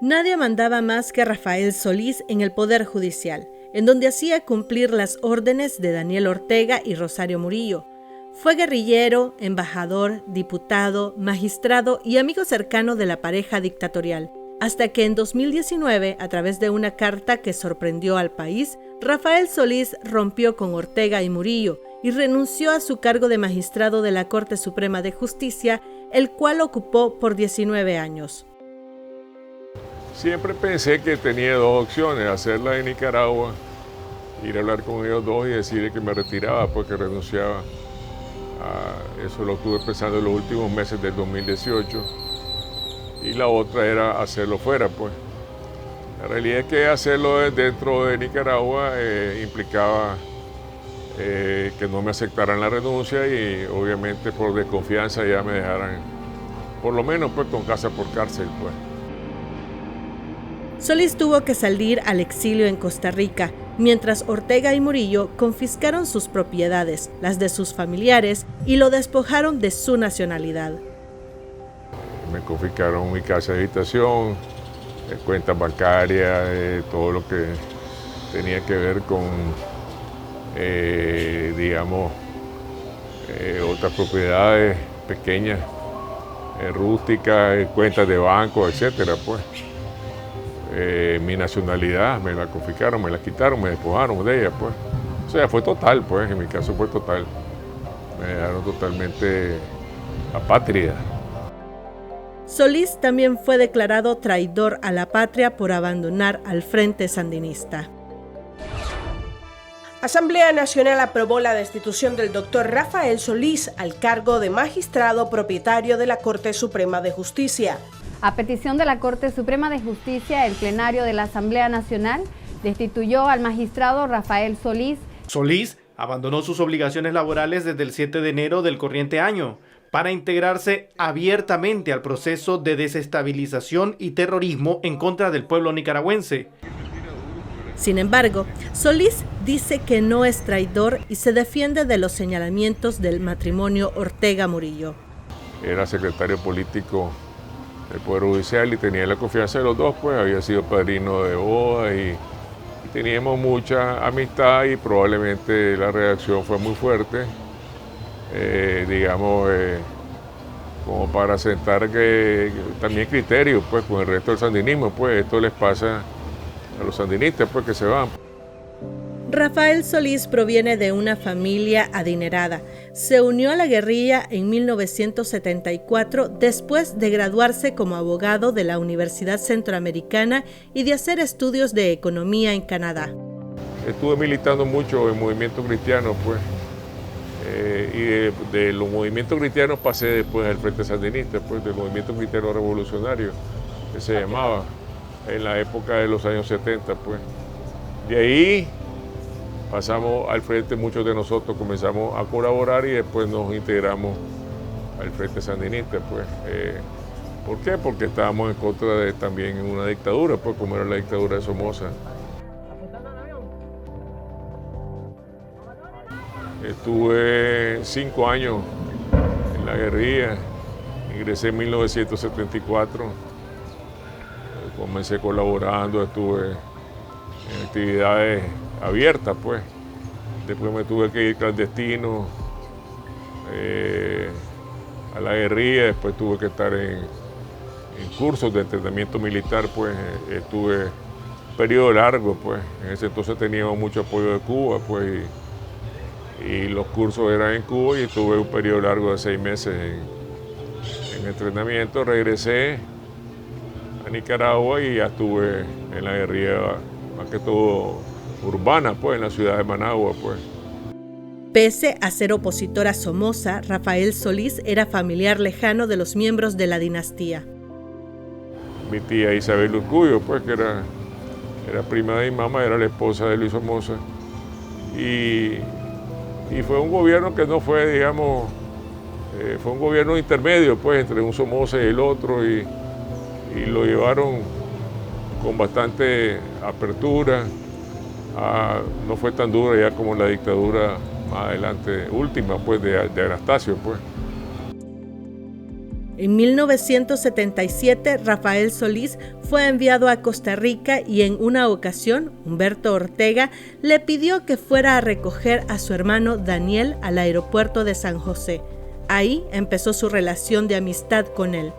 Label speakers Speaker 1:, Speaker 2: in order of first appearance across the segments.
Speaker 1: Nadie mandaba más que Rafael Solís en el Poder Judicial, en donde hacía cumplir las órdenes de Daniel Ortega y Rosario Murillo. Fue guerrillero, embajador, diputado, magistrado y amigo cercano de la pareja dictatorial, hasta que en 2019, a través de una carta que sorprendió al país, Rafael Solís rompió con Ortega y Murillo y renunció a su cargo de magistrado de la Corte Suprema de Justicia, el cual ocupó por 19 años.
Speaker 2: Siempre pensé que tenía dos opciones, hacerla en Nicaragua, ir a hablar con ellos dos y decirle que me retiraba porque renunciaba. Eso lo estuve pensando en los últimos meses del 2018. Y la otra era hacerlo fuera, pues. La realidad es que hacerlo dentro de Nicaragua implicaba que no me aceptaran la renuncia y obviamente por desconfianza ya me dejaran, por lo menos pues con casa por cárcel, pues.
Speaker 1: Solís tuvo que salir al exilio en Costa Rica, mientras Ortega y Murillo confiscaron sus propiedades, las de sus familiares, y lo despojaron de su nacionalidad.
Speaker 2: Me confiscaron mi casa de habitación, cuentas bancarias, todo lo que tenía que ver con, digamos, otras propiedades pequeñas, rústicas, cuentas de banco, etcétera, pues. Mi nacionalidad me la confiscaron, me la quitaron, me despojaron de ella, pues. O sea, fue total, pues, en mi caso fue total. Me dejaron totalmente apátrida.
Speaker 1: Solís también fue declarado traidor a la patria por abandonar al Frente Sandinista.
Speaker 3: Asamblea Nacional aprobó la destitución del doctor Rafael Solís al cargo de magistrado propietario de la Corte Suprema de Justicia.
Speaker 4: A petición de la Corte Suprema de Justicia, el plenario de la Asamblea Nacional destituyó al magistrado Rafael Solís.
Speaker 5: Solís abandonó sus obligaciones laborales desde el 7 de enero del corriente año para integrarse abiertamente al proceso de desestabilización y terrorismo en contra del pueblo nicaragüense.
Speaker 1: Sin embargo, Solís dice que no es traidor y se defiende de los señalamientos del matrimonio Ortega-Murillo.
Speaker 2: Era secretario político del Poder Judicial y tenía la confianza de los dos, pues había sido padrino de boda y teníamos mucha amistad y probablemente la reacción fue muy fuerte, como para sentar también criterios pues, con el resto del sandinismo, pues esto les pasa a los sandinistas pues, que se van.
Speaker 1: Rafael Solís proviene de una familia adinerada. Se unió a la guerrilla en 1974 después de graduarse como abogado de la Universidad Centroamericana y de hacer estudios de economía en Canadá.
Speaker 2: Estuve militando mucho en movimientos cristianos, pues, y de los movimientos cristianos pasé después al Frente Sandinista, pues, del movimiento cristiano revolucionario, que se llamaba, en la época de los años 70, pues. De ahí pasamos al frente, muchos de nosotros comenzamos a colaborar y después nos integramos al Frente Sandinista, pues. ¿Por qué? Porque estábamos en contra de también una dictadura, pues como era la dictadura de Somoza. Estuve 5 años en la guerrilla, ingresé en 1974, comencé colaborando, estuve en actividades abiertas, pues. Después me tuve que ir clandestino a la guerrilla, después tuve que estar en cursos de entrenamiento militar, pues estuve un periodo largo, pues. En ese entonces teníamos mucho apoyo de Cuba, pues, y los cursos eran en Cuba y estuve un periodo largo de 6 meses en entrenamiento. Regresé a Nicaragua y ya estuve en la guerrilla, más que todo urbana, pues, en la ciudad de Managua, pues.
Speaker 1: Pese a ser opositor a Somoza, Rafael Solís era familiar lejano de los miembros de la dinastía.
Speaker 2: Mi tía Isabel Urcullo, pues, que era prima de mi mamá, era la esposa de Luis Somoza. Y fue un gobierno que no fue, digamos, fue un gobierno intermedio, pues, entre un Somoza y el otro, y lo llevaron con bastante apertura. No fue tan dura ya como la dictadura más adelante, última, pues, de Anastasio, pues.
Speaker 1: En 1977, Rafael Solís fue enviado a Costa Rica y en una ocasión, Humberto Ortega le pidió que fuera a recoger a su hermano Daniel al aeropuerto de San José. Ahí empezó su relación de amistad con él.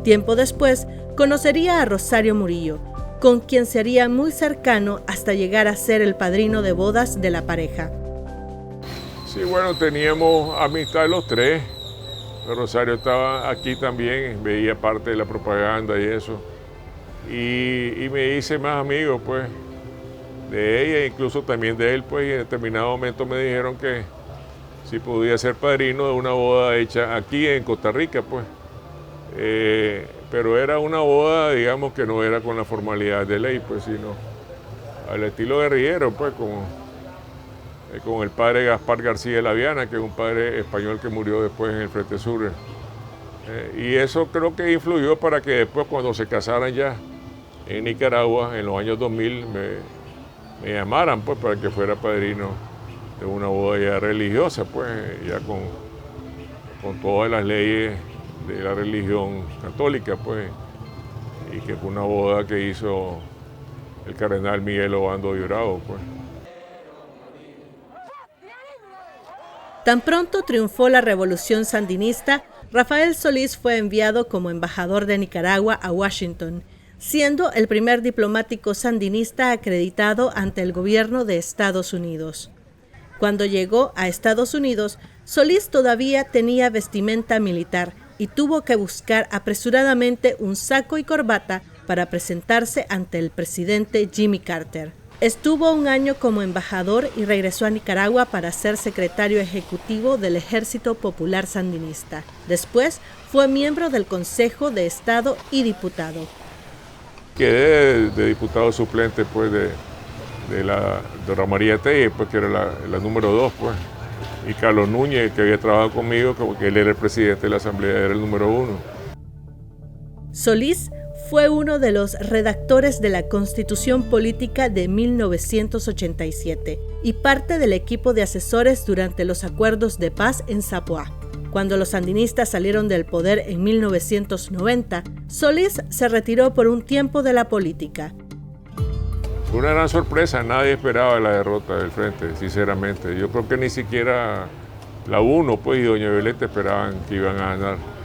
Speaker 1: Tiempo después, conocería a Rosario Murillo, con quien sería muy cercano hasta llegar a ser el padrino de bodas de la pareja.
Speaker 2: Sí, bueno, teníamos amistad los tres. Rosario estaba aquí también, veía parte de la propaganda y eso. Y me hice más amigo, pues, de ella, incluso también de él, pues, y en determinado momento me dijeron que si podía ser padrino de una boda hecha aquí en Costa Rica, pues. Pero era una boda, digamos, que no era con la formalidad de ley, pues, sino al estilo guerrillero, pues, con el padre Gaspar García de la Viana, que es un padre español que murió después en el Frente Sur. Y eso creo que influyó para que después, cuando se casaran ya en Nicaragua, en los años 2000, me llamaran, pues, para que fuera padrino de una boda ya religiosa, pues, ya con todas las leyes de la religión católica, pues, y que fue una boda que hizo el cardenal Miguel Obando Llorado, pues.
Speaker 1: Tan pronto triunfó la revolución sandinista, Rafael Solís fue enviado como embajador de Nicaragua a Washington, siendo el primer diplomático sandinista acreditado ante el gobierno de Estados Unidos. Cuando llegó a Estados Unidos, Solís todavía tenía vestimenta militar y tuvo que buscar apresuradamente un saco y corbata para presentarse ante el presidente Jimmy Carter. Estuvo un año como embajador y regresó a Nicaragua para ser secretario ejecutivo del Ejército Popular Sandinista. Después fue miembro del Consejo de Estado y diputado.
Speaker 2: Quedé de diputado suplente, pues, de Dora María Telle, pues, que era la número 2, pues. Y Carlos Núñez, que había trabajado conmigo, como que él era el presidente de la Asamblea, era el número 1.
Speaker 1: Solís fue uno de los redactores de la Constitución Política de 1987 y parte del equipo de asesores durante los acuerdos de paz en Zapoá. Cuando los sandinistas salieron del poder en 1990, Solís se retiró por un tiempo de la política.
Speaker 2: Fue una gran sorpresa, nadie esperaba la derrota del Frente, sinceramente. Yo creo que ni siquiera la UNO, pues, y doña Violeta esperaban que iban a ganar.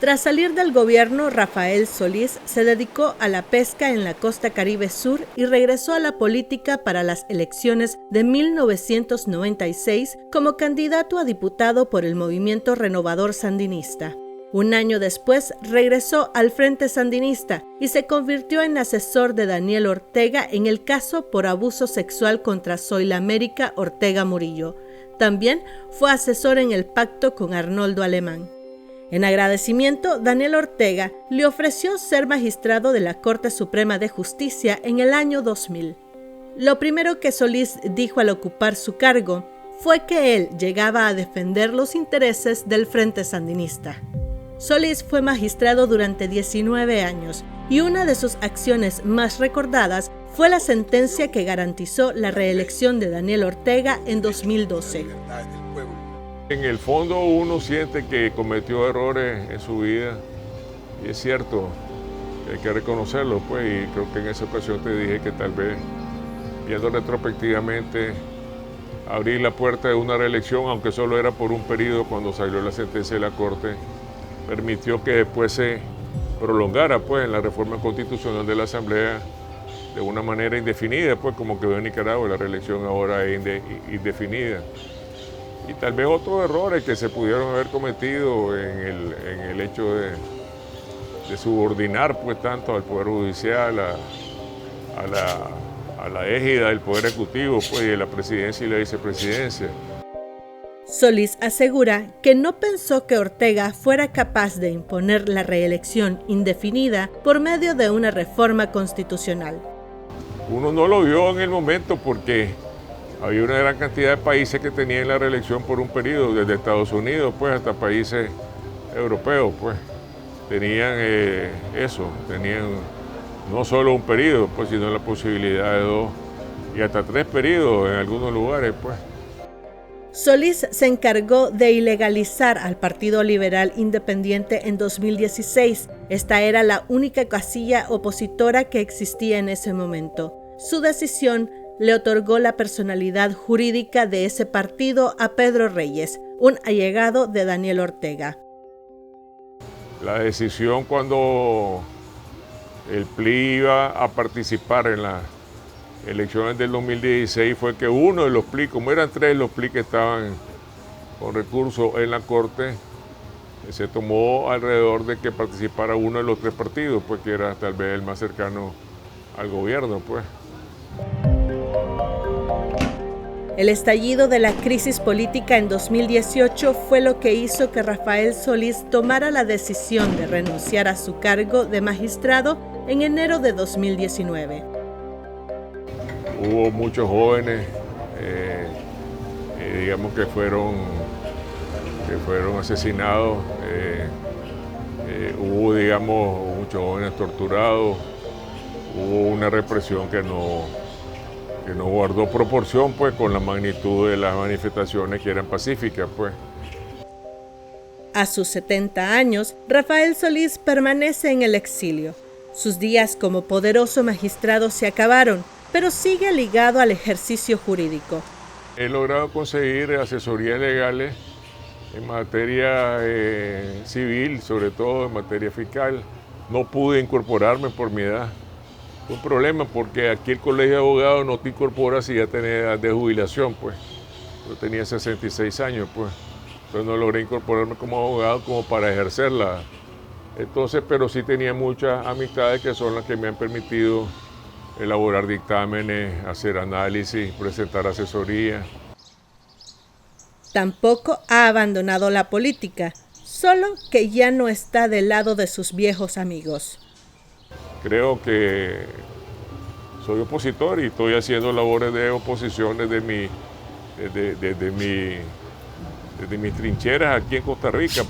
Speaker 1: Tras salir del gobierno, Rafael Solís se dedicó a la pesca en la costa Caribe Sur y regresó a la política para las elecciones de 1996 como candidato a diputado por el Movimiento Renovador Sandinista. Un año después regresó al Frente Sandinista y se convirtió en asesor de Daniel Ortega en el caso por abuso sexual contra Zoila América Ortega Murillo. También fue asesor en el pacto con Arnoldo Alemán. En agradecimiento, Daniel Ortega le ofreció ser magistrado de la Corte Suprema de Justicia en el año 2000. Lo primero que Solís dijo al ocupar su cargo fue que él llegaba a defender los intereses del Frente Sandinista. Solís fue magistrado durante 19 años y una de sus acciones más recordadas fue la sentencia que garantizó la reelección de Daniel Ortega en 2012.
Speaker 2: En el fondo uno siente que cometió errores en su vida y es cierto, hay que reconocerlo, pues, y creo que en esa ocasión te dije que tal vez, viendo retrospectivamente, abrir la puerta de una reelección, aunque solo era por un periodo cuando salió la sentencia de la Corte, permitió que después se prolongara, pues, en la reforma constitucional de la Asamblea de una manera indefinida, pues, como quedó en Nicaragua, la reelección ahora es indefinida. Y tal vez otros errores que se pudieron haber cometido en el hecho de subordinar, pues, tanto al Poder Judicial, a la égida del Poder Ejecutivo, pues, y de la Presidencia y la Vicepresidencia.
Speaker 1: Solís asegura que no pensó que Ortega fuera capaz de imponer la reelección indefinida por medio de una reforma constitucional.
Speaker 2: Uno no lo vio en el momento porque había una gran cantidad de países que tenían la reelección por un periodo, desde Estados Unidos, pues, hasta países europeos, pues, tenían tenían no solo un periodo, pues, sino la posibilidad de 2 y hasta 3 periodos en algunos lugares, pues.
Speaker 1: Solís se encargó de ilegalizar al Partido Liberal Independiente en 2016. Esta era la única casilla opositora que existía en ese momento. Su decisión le otorgó la personalidad jurídica de ese partido a Pedro Reyes, un allegado de Daniel Ortega.
Speaker 2: La decisión cuando el PLI iba a participar en las elecciones del 2016 fue que uno de los PLI, como eran tres los PLI que estaban con recursos en la Corte, se tomó alrededor de que participara uno de los tres partidos, pues que era tal vez el más cercano al gobierno, pues.
Speaker 1: El estallido de la crisis política en 2018 fue lo que hizo que Rafael Solís tomara la decisión de renunciar a su cargo de magistrado en enero de 2019.
Speaker 2: Hubo muchos jóvenes, digamos que fueron asesinados, hubo, digamos, muchos jóvenes torturados, hubo una represión que no guardó proporción, pues, con la magnitud de las manifestaciones que eran pacíficas, pues.
Speaker 1: A sus 70 años, Rafael Solís permanece en el exilio. Sus días como poderoso magistrado se acabaron, pero sigue ligado al ejercicio jurídico.
Speaker 2: He logrado conseguir asesorías legales en materia civil, sobre todo en materia fiscal. No pude incorporarme por mi edad. Fue un problema porque aquí el colegio de abogados no te incorpora si ya tenés edad de jubilación, pues. Yo tenía 66 años, pues. Entonces no logré incorporarme como abogado como para ejercerla. Entonces, pero sí tenía muchas amistades que son las que me han permitido elaborar dictámenes, hacer análisis, presentar asesoría.
Speaker 1: Tampoco ha abandonado la política, solo que ya no está del lado de sus viejos amigos.
Speaker 2: Creo que soy opositor y estoy haciendo labores de oposición desde mis trincheras aquí en Costa Rica.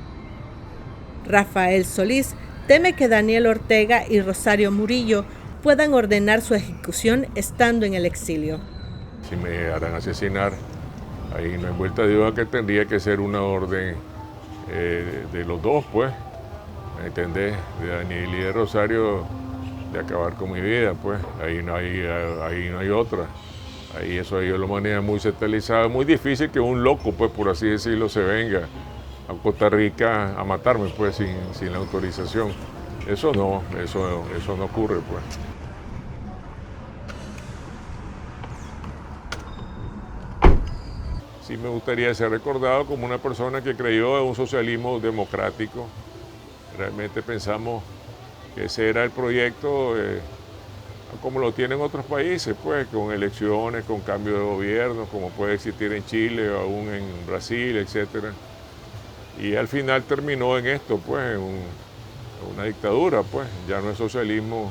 Speaker 1: Rafael Solís teme que Daniel Ortega y Rosario Murillo puedan ordenar su ejecución estando en el exilio.
Speaker 2: Si me harán asesinar, ahí no hay vuelta de hoja, que tendría que ser una orden de los dos, pues, ¿me entendés? De Daniel y de Rosario, de acabar con mi vida, pues, ahí no hay otra. Ahí eso ellos lo manejan muy centralizado, muy difícil que un loco, pues, por así decirlo, se venga a Costa Rica a matarme, pues, sin la autorización. Eso no ocurre, pues. Sí me gustaría ser recordado como una persona que creyó en un socialismo democrático. Realmente pensamos que ese era el proyecto como lo tienen otros países, pues, con elecciones, con cambio de gobierno, como puede existir en Chile o aún en Brasil, etc. Y al final terminó en esto, pues, en una dictadura, pues. Ya no es socialismo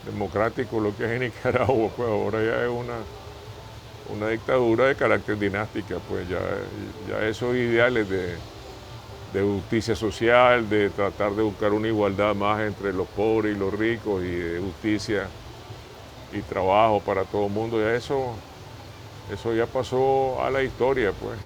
Speaker 2: democrático lo que es en Nicaragua, pues ahora ya es una dictadura de carácter dinástica, pues ya esos ideales de justicia social, de tratar de buscar una igualdad más entre los pobres y los ricos, y de justicia y trabajo para todo el mundo, ya eso ya pasó a la historia, pues.